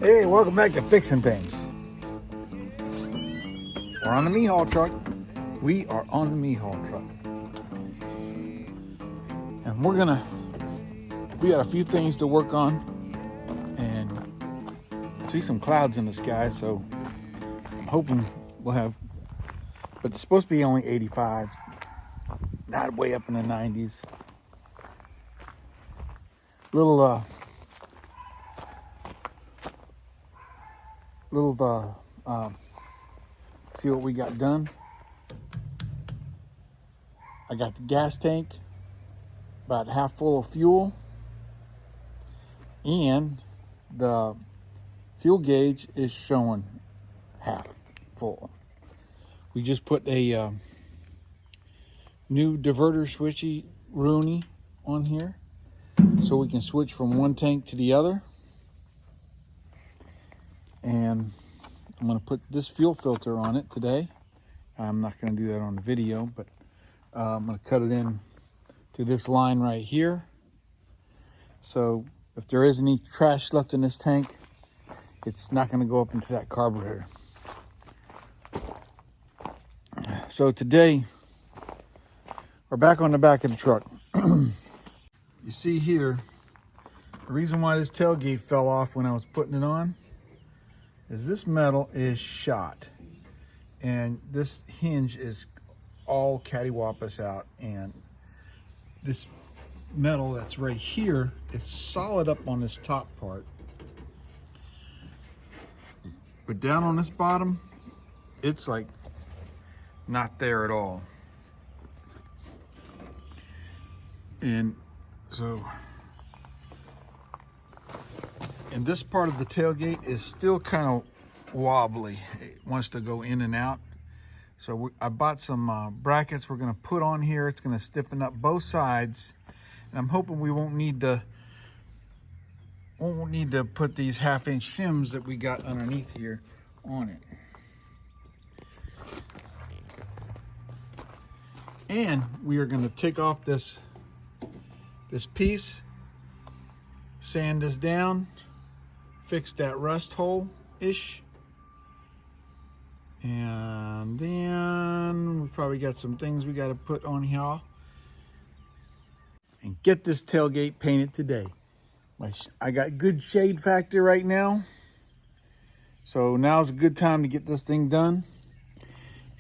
Hey, welcome back to Fixing Things. We're on the me-haul truck. We are on the me-haul truck. And we got a few things to work on and see some clouds in the sky, so I'm hoping we'll have, but it's supposed to be only 85, not way up in the 90s. See what we got done. I got the gas tank about half full of fuel, and the fuel gauge is showing half full. We just put a new diverter switchy Rooney on here so we can switch from one tank to the other. And I'm going to put this fuel filter on it today. I'm not going to do that on the video, but I'm going to cut it in to this line right here. So if there is any trash left in this tank, it's not going to go up into that carburetor. So today, we're back on the back of the truck. You see here, the reason why this tailgate fell off when I was putting it on is this metal is shot. And this hinge is all cattywampus out. And this metal that's right here is solid up on this top part. But down on this bottom, it's like not there at all. And so, and this part of the tailgate is still kind of wobbly. It wants to go in and out. So I bought some brackets we're going to put on here. It's going to stiffen up both sides. And I'm hoping we won't need to put these 1/2-inch shims that we got underneath here on it. And we are going to take off this piece, sand this down, fix that rust hole-ish. And then we probably got some things we got to put on here and get this tailgate painted today. I got good shade factor right now, so now's a good time to get this thing done.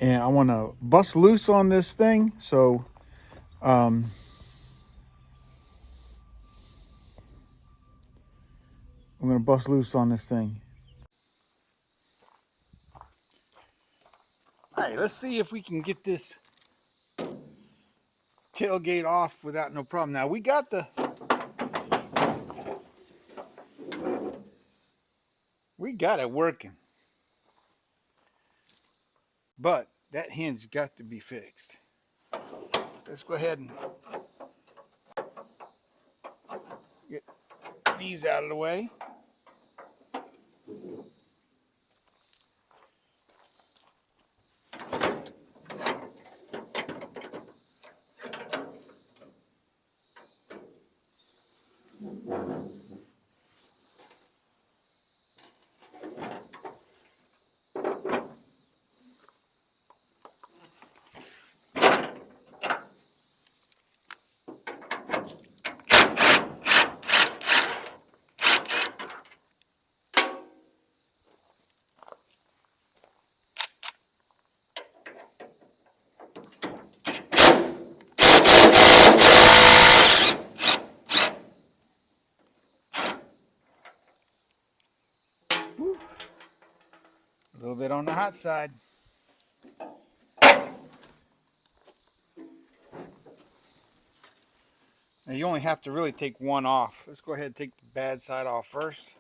And I want to bust loose on this thing, so I'm going to bust loose on this thing. All right, let's see if we can get this tailgate off without no problem. Now we got it working, but that hinge got to be fixed. Let's go ahead and get these out of the way. A little bit on the hot side. Now you only have to really take one off. Let's go ahead and take the bad side off first.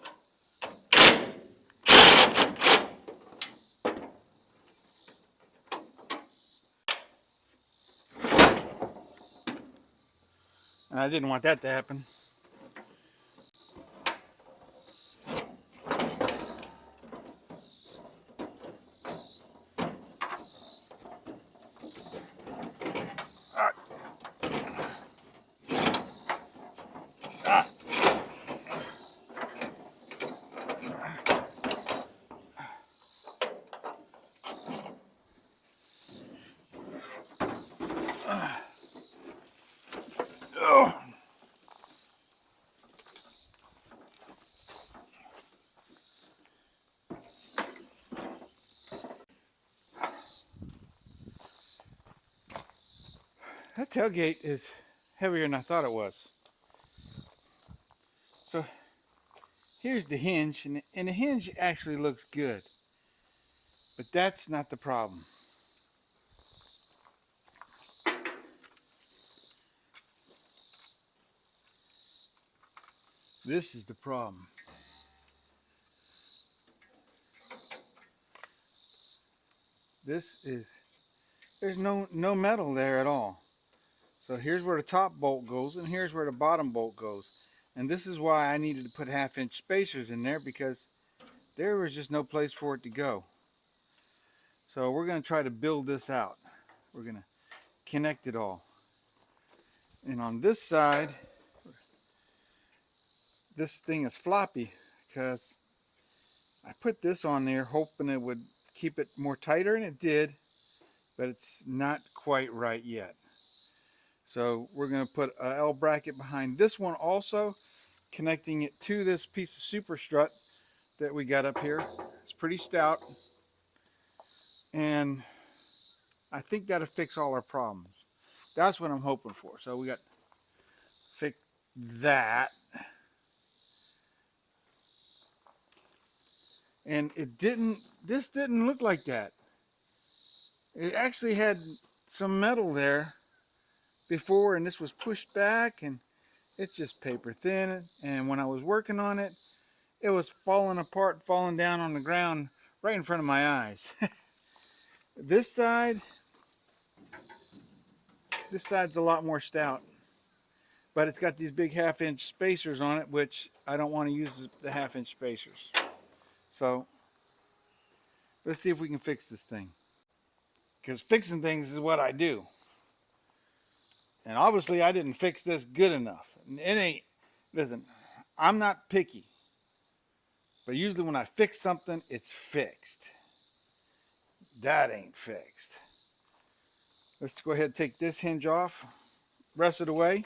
And I didn't want that to happen. That tailgate is heavier than I thought it was. So here's the hinge, and the hinge actually looks good, but that's not the problem. This is the problem. There's no metal there at all. So here's where the top bolt goes, and here's where the bottom bolt goes. And this is why I needed to put 1/2-inch spacers in there, because there was just no place for it to go. So we're going to try to build this out. We're going to connect it all. And on this side, this thing is floppy because I put this on there hoping it would keep it more tighter, and it did, but it's not quite right yet. So we're going to put a L bracket behind this one also, connecting it to this piece of super strut that we got up here. It's pretty stout, and I think that'll fix all our problems. That's what I'm hoping for. So we got fix that, and this didn't look like that. It actually had some metal there before, and this was pushed back, and it's just paper thin. And when I was working on it, it was falling apart, falling down on the ground right in front of my eyes. This side's a lot more stout, but it's got these big 1/2-inch spacers on it, which I don't want to use the 1/2-inch spacers. So let's see if we can fix this thing, because fixing things is what I do. And obviously I didn't fix this good enough. It ain't, listen, I'm not picky, but usually when I fix something, it's fixed. That ain't fixed. Let's go ahead and take this hinge off, rest it away.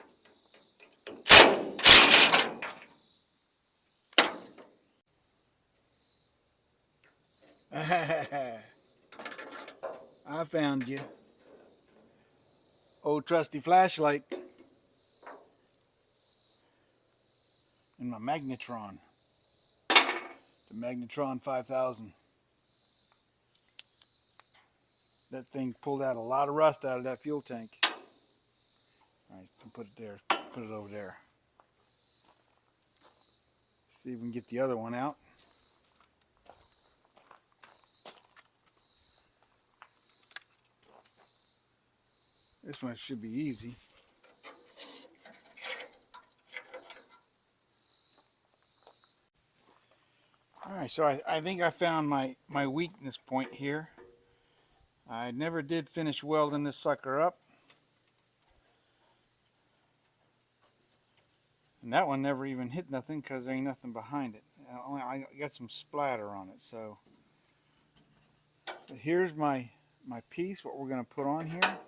I found you. Old trusty flashlight and my magnetron. The magnetron 5000. That thing pulled out a lot of rust out of that fuel tank. All right, put it there. Put it over there. See if we can get the other one out. This one should be easy. All right, so I think I found my weakness point here. I never did finish welding this sucker up. And that one never even hit nothing because there ain't nothing behind it. I got some splatter on it. So but here's my piece, what we're going to put on here.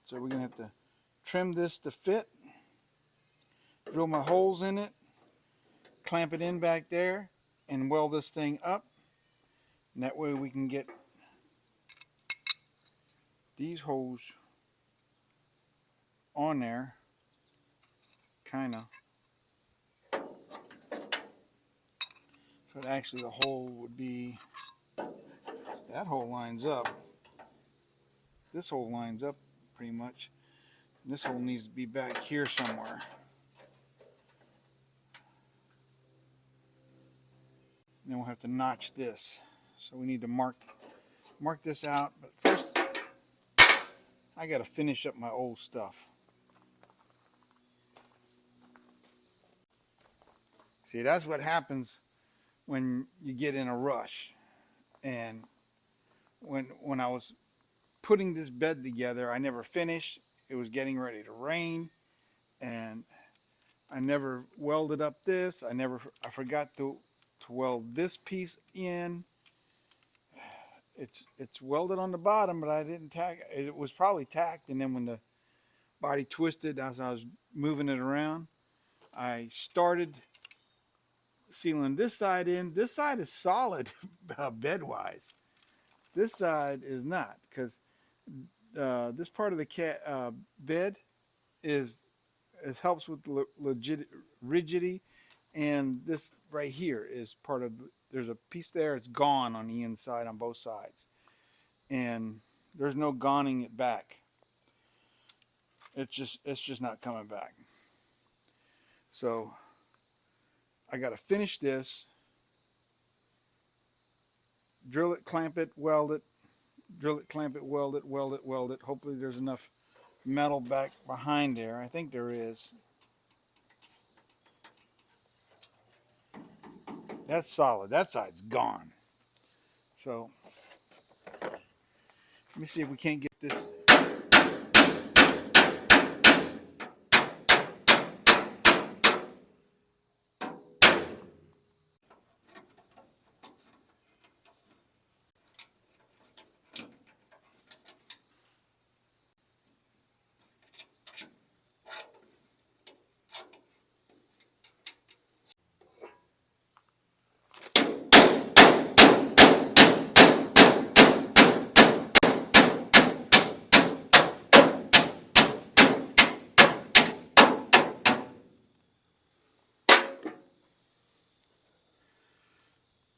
So we're going to have to trim this to fit, drill my holes in it, clamp it in back there, and weld this thing up. And that way we can get these holes on there, kind of. So actually the hole would be, that hole lines up. This hole lines up pretty much. And this hole needs to be back here somewhere. And then we'll have to notch this. So we need to mark this out. But first, I got to finish up my old stuff. See, that's what happens when you get in a rush. And when I was putting this bed together, I never finished. It was getting ready to rain, and I never welded up this. I forgot to weld this piece in. It's welded on the bottom, but I didn't tack it. It was probably tacked, and then when the body twisted as I was moving it around, I started sealing this side in. This side is solid bed wise. This side is not, because this part of the bed is it helps with rigidity, and this right here is part of. There's a piece there. It's gone on the inside on both sides, and there's no goning it back. It's just not coming back. So I got to finish this, drill it, clamp it, weld it, drill it, clamp it, weld it, weld it, weld it. Hopefully there's enough metal back behind there. I think there is. That's solid. That side's gone. So let me see if we can't get this.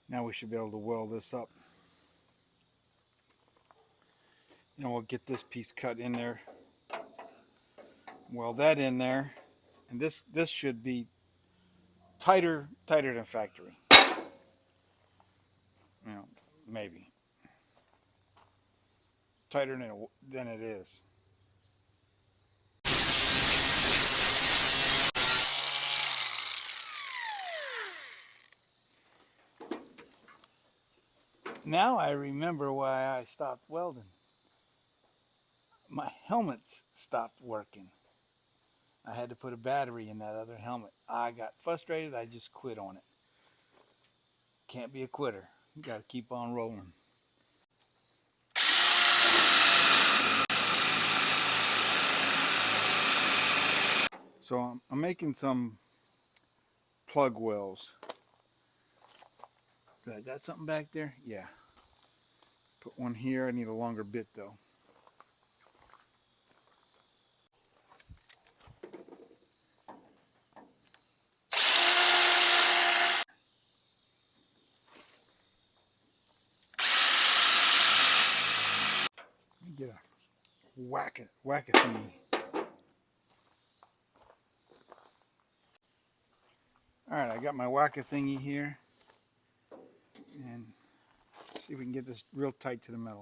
Now we should be able to weld this up. Then we'll get this piece cut in there. Weld that in there. And this should be tighter than factory. You know, maybe. Tighter than it is. Now I remember why I stopped welding. My helmets stopped working. I had to put a battery in that other helmet. I got frustrated. I just quit on it. Can't be a quitter. You got to keep on rolling. So I'm making some plug wells. I got something back there? Yeah. Put one here. I need a longer bit though. Let me get a whack a thingy. Alright, I got my whack a thingy here. And see if we can get this real tight to the metal.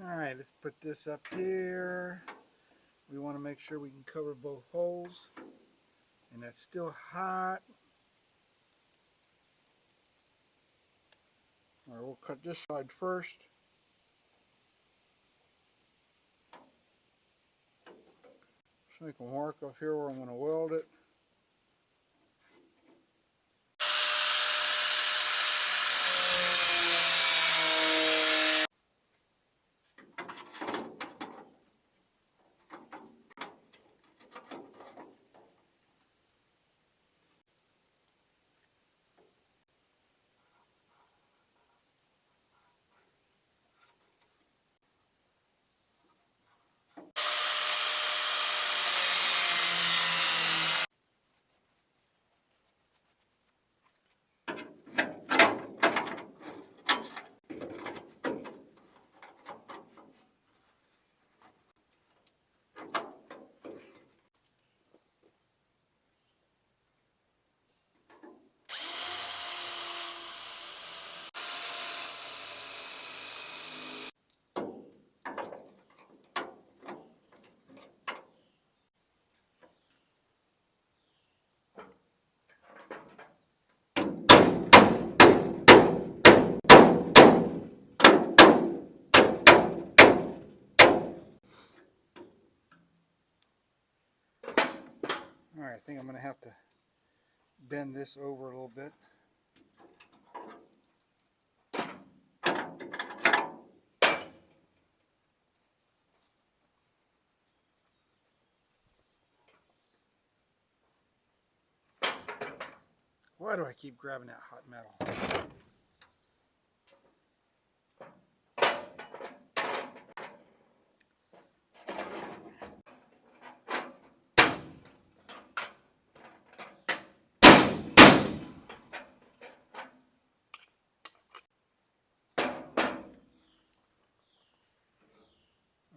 Alright, let's put this up here. We want to make sure we can cover both holes. And that's still hot. Alright, we'll cut this side first. Just make a mark up here where I'm going to weld it. Alright, I think I'm going to have to bend this over a little bit. Why do I keep grabbing that hot metal?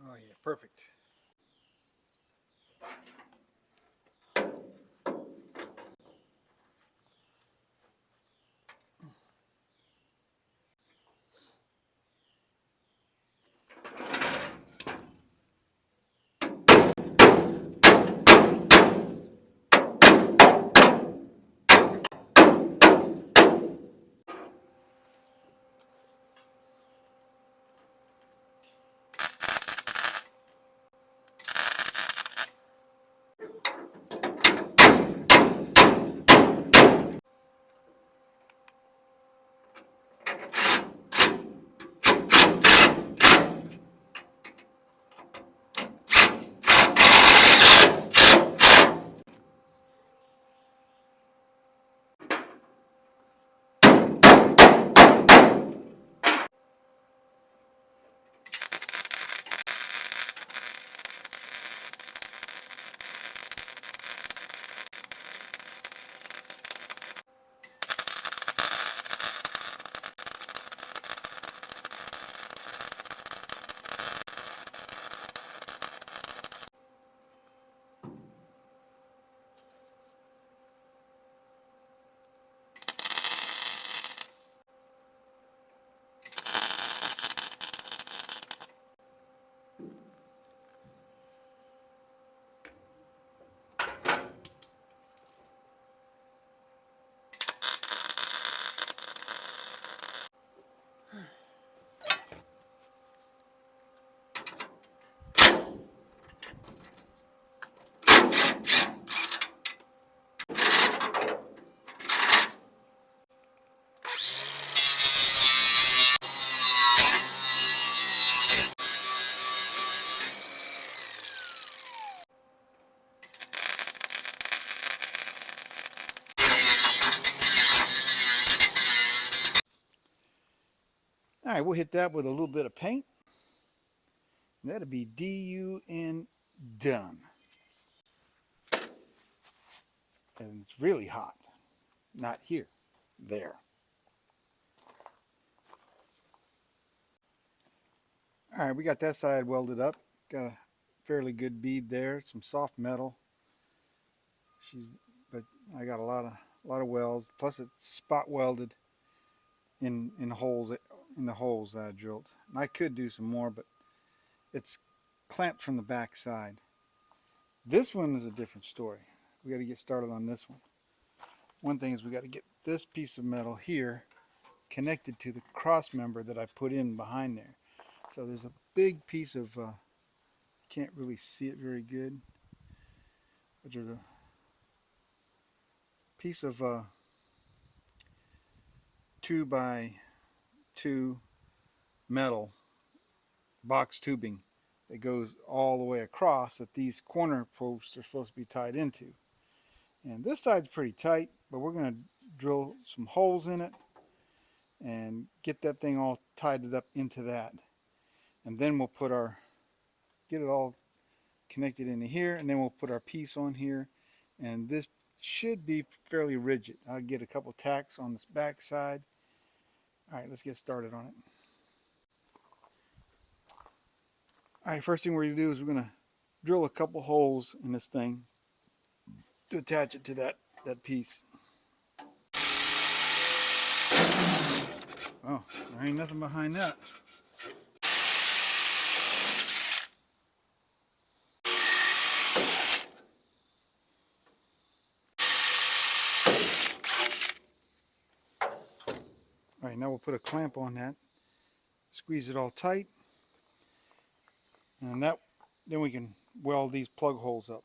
Oh yeah, perfect. Alright, we'll hit that with a little bit of paint. And that'll be D-U-N done. And it's really hot. Not here. There. Alright, we got that side welded up. Got a fairly good bead there. Some soft metal. But I got a lot of welds. Plus it's spot welded in holes in the holes that I drilled. And I could do some more, but it's clamped from the back side. This one is a different story. We got to get started on this one. One thing is we got to get this piece of metal here connected to the cross member that I put in behind there. So there's a big piece of, can't really see it very good, but there's a piece of 2 by 2 metal box tubing that goes all the way across that these corner posts are supposed to be tied into. And this side's pretty tight, but we're going to drill some holes in it and get that thing all tied up into that. And then we'll get it all connected into here, and then we'll put our piece on here. And this should be fairly rigid. I'll get a couple tacks on this back side. All right, let's get started on it. All right, first thing we're going to do is we're going to drill a couple holes in this thing to attach it to that piece. Oh, there ain't nothing behind that. All right, now we'll put a clamp on that, squeeze it all tight, and then we can weld these plug holes up.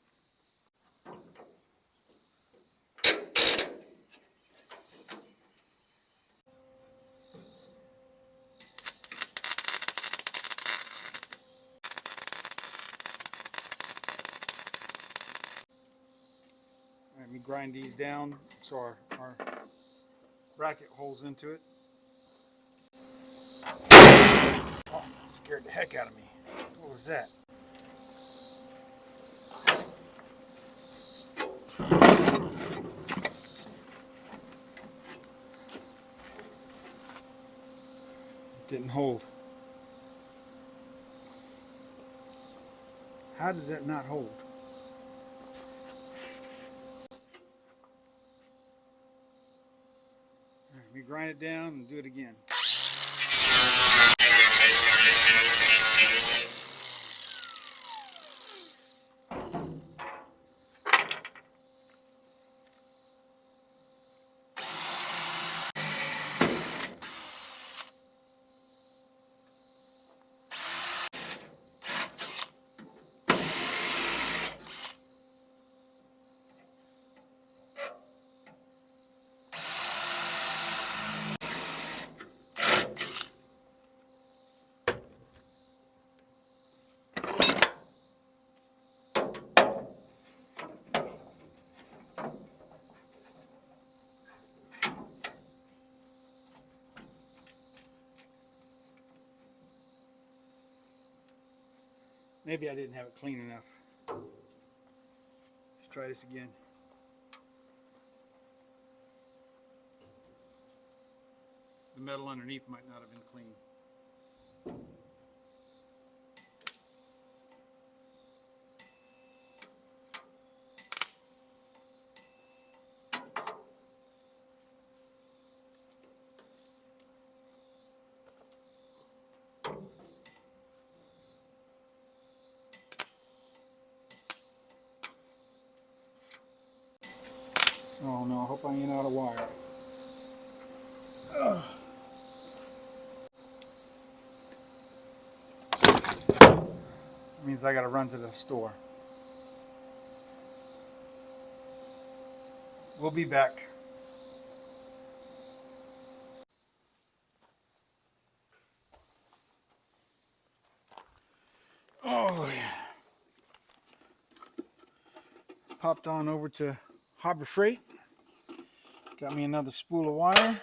Let me grind these down so our bracket holes into it. Oh, scared the heck out of me. What was that? It didn't hold. How did that not hold? Let me grind it down and do it again. Maybe I didn't have it clean enough. Let's try this again. The metal underneath might not have been clean. Oh no, I hope I ain't out of wire. Ugh. That means I gotta run to the store. We'll be back. Oh yeah. Popped on over to Harbor Freight. Got me another spool of wire.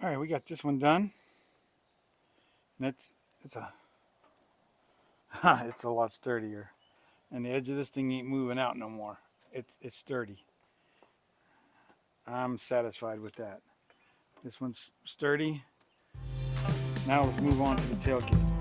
All right, we got this one done. And it's a it's a lot sturdier. And the edge of this thing ain't moving out no more. It's sturdy. I'm satisfied with that. This one's sturdy. Now let's move on to the tailgate.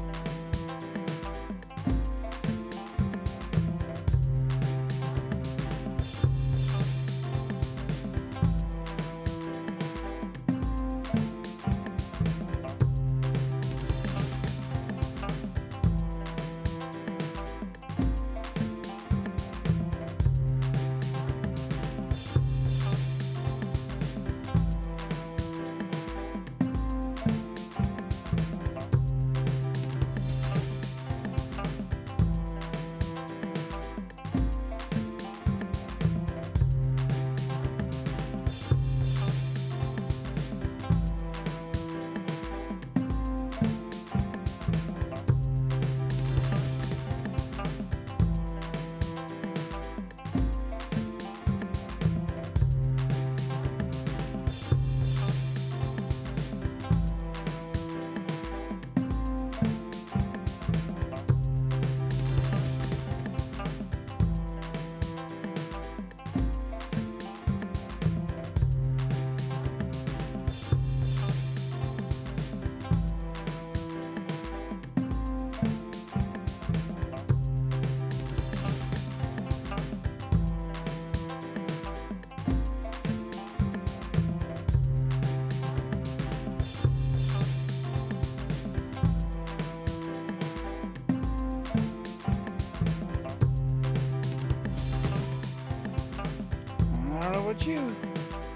I don't know about you,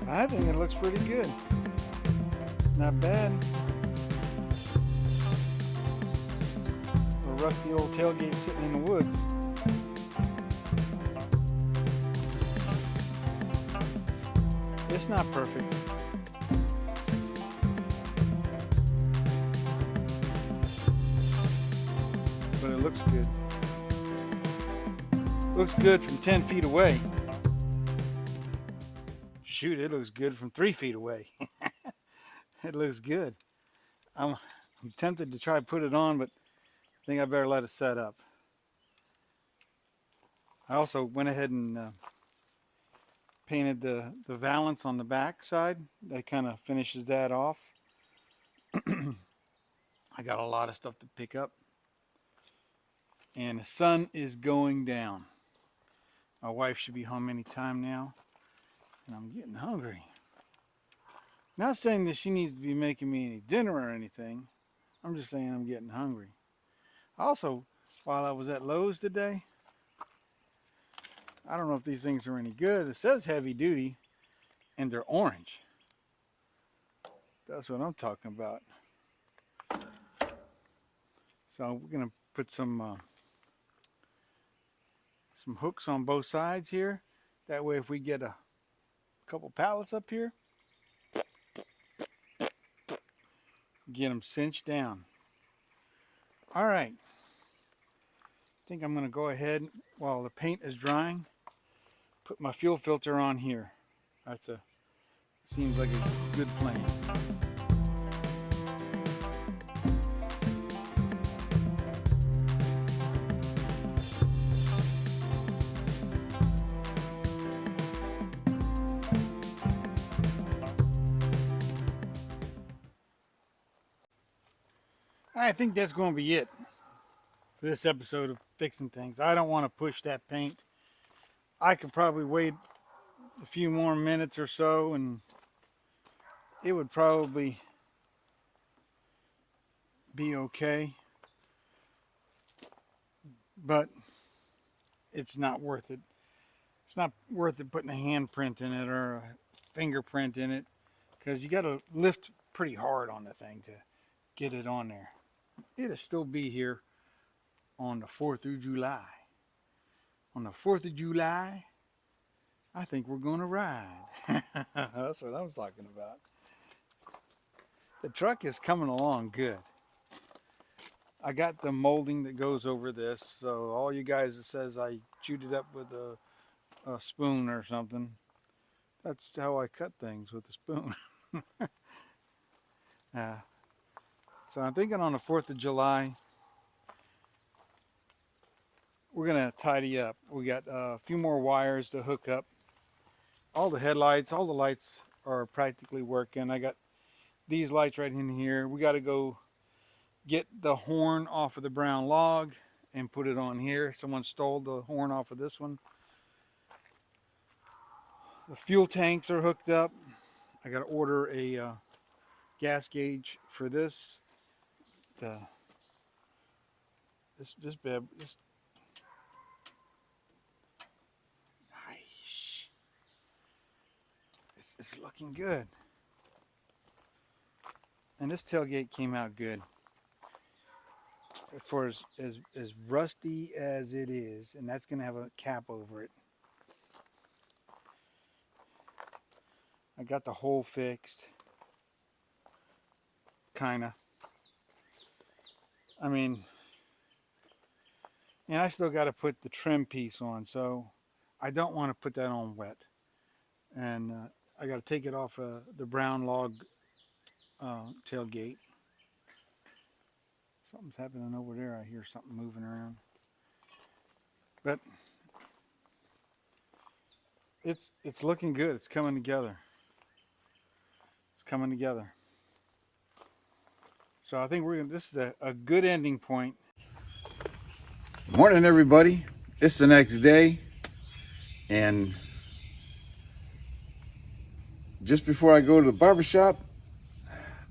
but I think it looks pretty good. Not bad. A rusty old tailgate sitting in the woods. It's not perfect. But it looks good. Looks good from 10 feet away. Shoot, it looks good from 3 feet away. It looks good. I'm tempted to try to put it on, but I think I better let it set up. I also went ahead and painted the valance on the back side. That kind of finishes that off. I got a lot of stuff to pick up. And the sun is going down. My wife should be home any time now. And I'm getting hungry. Not saying that she needs to be making me any dinner or anything. I'm just saying I'm getting hungry. Also, while I was at Lowe's today, I don't know if these things are any good. It says heavy duty, and they're orange. That's what I'm talking about. So we're gonna put some hooks on both sides here. That way, if we get a couple pallets up here, get them cinched down. All right. I think I'm gonna go ahead while the paint is drying. Put my fuel filter on here. Seems like a good plan. I think that's going to be it for this episode of Fixing Things. I don't want to push that paint. I could probably wait a few more minutes or so and it would probably be okay. But it's not worth it. It's not worth it putting a handprint in it or a fingerprint in it because you got to lift pretty hard on the thing to get it on there. It'll still be here on the 4th of July. On the 4th of July, I think we're going to ride. That's what I'm talking about. The truck is coming along good. I got the molding that goes over this, so all you guys that says I chewed it up with a spoon or something, that's how I cut things, with a spoon. So I'm thinking on the 4th of July, we're gonna tidy up. We got a few more wires to hook up. All the headlights, all the lights are practically working. I got these lights right in here. We got to go get the horn off of the brown log and put it on here. Someone stole the horn off of this one. The fuel tanks are hooked up. I got to order a gas gauge for this. This bed, this nice. It's looking good. And this tailgate came out good. For as rusty as it is, and that's going to have a cap over it. I got the hole fixed. Kinda. I mean, and I still got to put the trim piece on, so I don't want to put that on wet. And I got to take it off the brown log tailgate. Something's happening over there. I hear something moving around. But it's looking good. It's coming together. It's coming together. So I think this is a good ending point. Morning, everybody. It's the next day, and just before I go to the barbershop,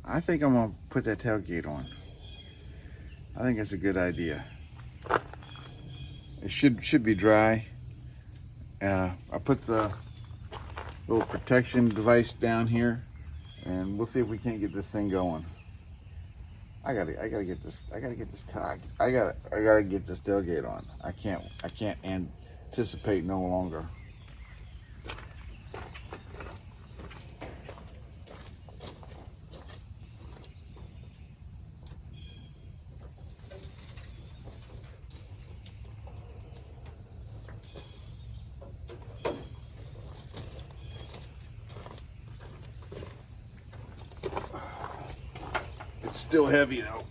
I think I'm gonna put that tailgate on. I think it's a good idea. It should be dry. I put the little protection device down here, and we'll see if we can't get this thing going. I gotta get this tailgate on. I can't anticipate no longer. It's still heavy though.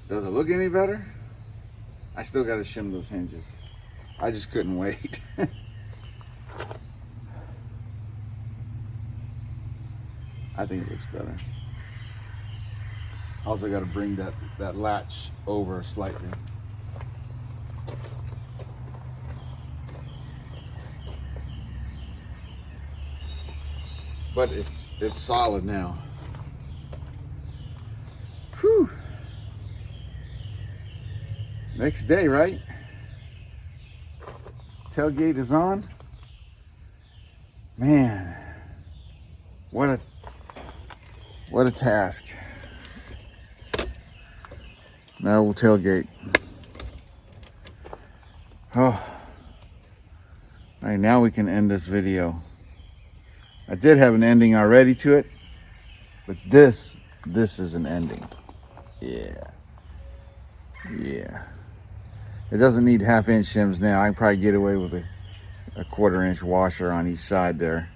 Does it look any better? I still got to shim those hinges. I just couldn't wait. I think it looks better. Also got to bring that latch over slightly. But it's solid now. Whew. Next day, right? Tailgate is on. Man, what a task. Now we'll tailgate. Oh, all right, now we can end this video. I did have an ending already to it, but this is an ending. Yeah. It doesn't need 1/2 inch shims now. I can probably get away with a 1/4 inch washer on each side there.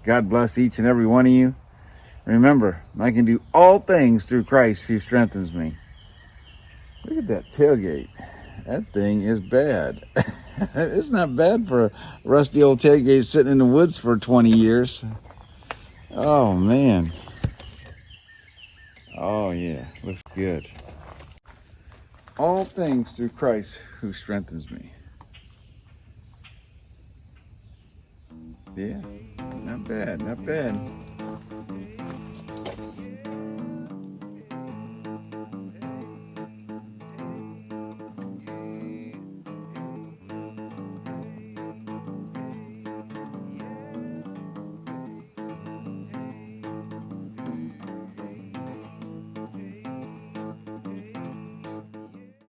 God bless each and every one of you. Remember, I can do all things through Christ who strengthens me. Look at that tailgate. That thing is bad. It's not bad for a rusty old tailgate sitting in the woods for 20 years. Oh, man. Oh, yeah. Looks good. All things through Christ who strengthens me. Yeah, not bad, not bad.